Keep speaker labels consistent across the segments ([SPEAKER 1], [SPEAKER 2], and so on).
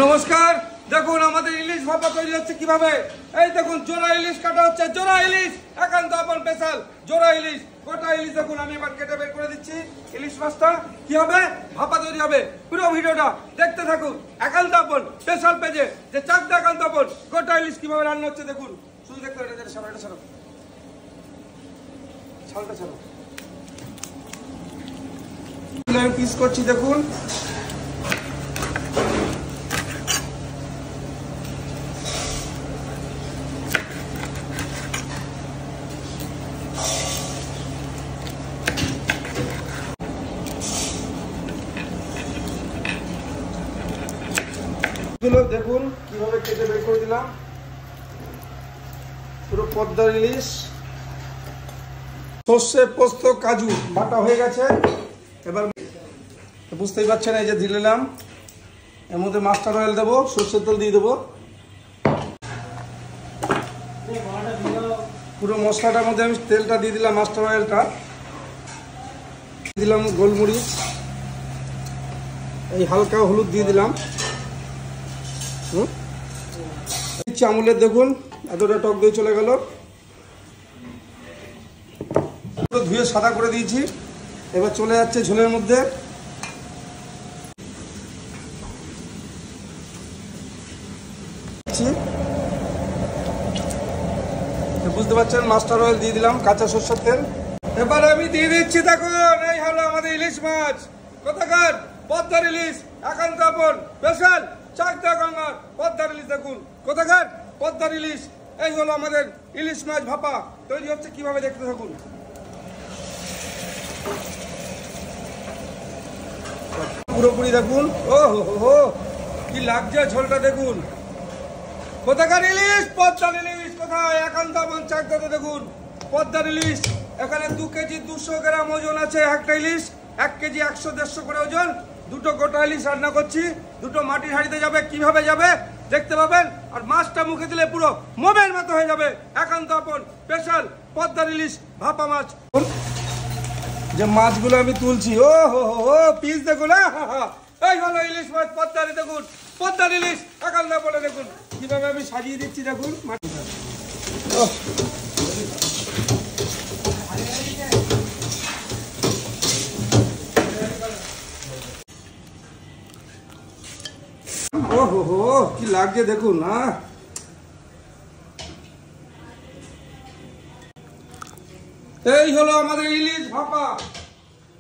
[SPEAKER 1] নমস্কার। দেখুন আমাদের ইলিশ ভাপা তৈরি হচ্ছে কিভাবে। এই দেখুন জোড়া ইলিশ কাটা হচ্ছে, জোড়া ইলিশ একান্ত আপন স্পেশাল জোড়া ইলিশ, গোটা ইলিশ। দেখুন আমি এবার কেটে বের করে দিচ্ছি। ইলিশ মাছটা কি হবে, ভাপা তৈরি হবে। পুরো ভিডিওটা দেখতে থাকুন একান্ত আপন স্পেশাল পেজে, যে চাকদা একান্ত আপন গোটা ইলিশ কিভাবে রান্না হচ্ছে দেখুন। শুধু দেখতে এটা ছাড়ো, এটা ছাড়ো, ছালটা ছাড়ো। আমি পিস করছি দেখুন। দেখুন কিভাবে কেটে বের করে দিলাম। পুরো পদ্মার ইলিশ, সর্ষে পোস্ত কাজু বাটা হয়ে গেছে। এবার বুঝতেই পারছেন, এই যে দিলাম, এর মধ্যে মাস্টার অয়েল দেবো, সর্ষের তেল দিয়ে দেবো। পুরো মশলাটার মধ্যে আমি তেলটা দিয়ে দিলাম, মাস্টার অয়েলটা দিলাম, গোলমরিচ, এই হালকা হলুদ দিয়ে দিলাম। চামুলের দেখুন এতটা টক দই চলে গেল, ধুয়ে সাদা করে দিয়েছি। এবার চলে যাচ্ছে ঝোলের মধ্যে। বুঝতে পারছেন, মাস্টার অয়েল দিয়ে দিলাম, কাঁচা সরষের তেল। এবার আমি দিয়ে দিচ্ছি, দেখুন এই হলো আমাদের ইলিশ মাছ। কোথাকার? পদ্মার ইলিশ একান্ত আপন স্পেশাল চাকদা গঙ্গার পদ্মার ইলিশ। দেখুন কোথাকার? পদ্মার ইলিশ। এই হলো আমাদের ইলিশ মাছ ভাপা তৈরি হচ্ছে কিভাবে, দেখতে থাকুন। পুরোপুরি দেখুন, ও হো কি লাগছে ঝোলটা দেখুন। কোথাকার ইলিশ? পদ্মার ইলিশ। কোথায়? একান্ত আপন চাকদাতে। দেখুন পদ্মার ইলিশ, এখানে 2 কেজি 200 গ্রাম ওজন আছে একটা ইলিশ। 1 কেজি 100-150 করে ওজন। দুটো গোটা ইলিশ রান্না করছি, দুটো মাটির হাঁড়িতে যাবে। কিভাবে যাবে দেখতে পাবেন। আর মাছটা মুখে দিলে পুরো মোমের মতো হয়ে যাবে। একান্ত আপন স্পেশাল পদ্মার ইলিশ ভাপা মাছ। যে মাছগুলো আমি তুলছি, ও হো হো পিস দেখুন। এই হলো ইলিশ মাছ পদ্মার। দেখুন পদ্মার ইলিশ একান্ত আপনে। দেখুন কিভাবে আমি সাজিয়ে দিচ্ছি, দেখুন। ও হো হো কি লাগছে দেখুন না। এই হলো আমাদের ইলিশ ভাপা,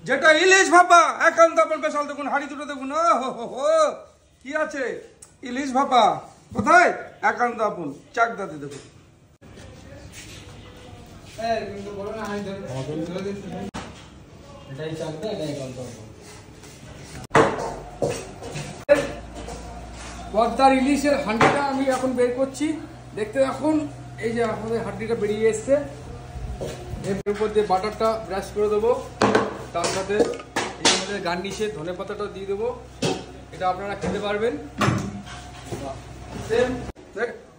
[SPEAKER 1] যেটা ইলিশ ভাপা একান্ত আপন স্পেশাল। দেখুন হাঁড়ি দুটো দেখুন, ও হো হো হো কি আছে। ইলিশ ভাপা কোথায়? একান্ত আপন চাকদাতে। দেখুন
[SPEAKER 2] পদ্মার ইলিশের হাঁডিটা আমি এখন বের করছি, দেখতে এখন। এই যে আমাদের হাঁডিটা বেরিয়ে এসছে। এর উপর দিয়ে বাটারটা ব্রাশ করে দেবো, তার সাথে এই আমাদের গার্নিশে ধনে পাতাটা দিয়ে দেবো। এটা আপনারা খেতে পারবেন।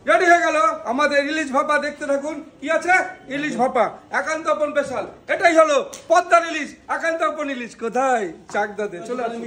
[SPEAKER 1] রেডি হয়ে গেল আমাদের ইলিশ ভাপা। দেখতে থাকুন কি আছে। ইলিশ ভাপা একান্ত আপন স্পেশাল, এটাই হলো পদ্মার ইলিশ একান্ত আপন ইলিশ। কোথায়? চাকদাতে। চলে আসুন।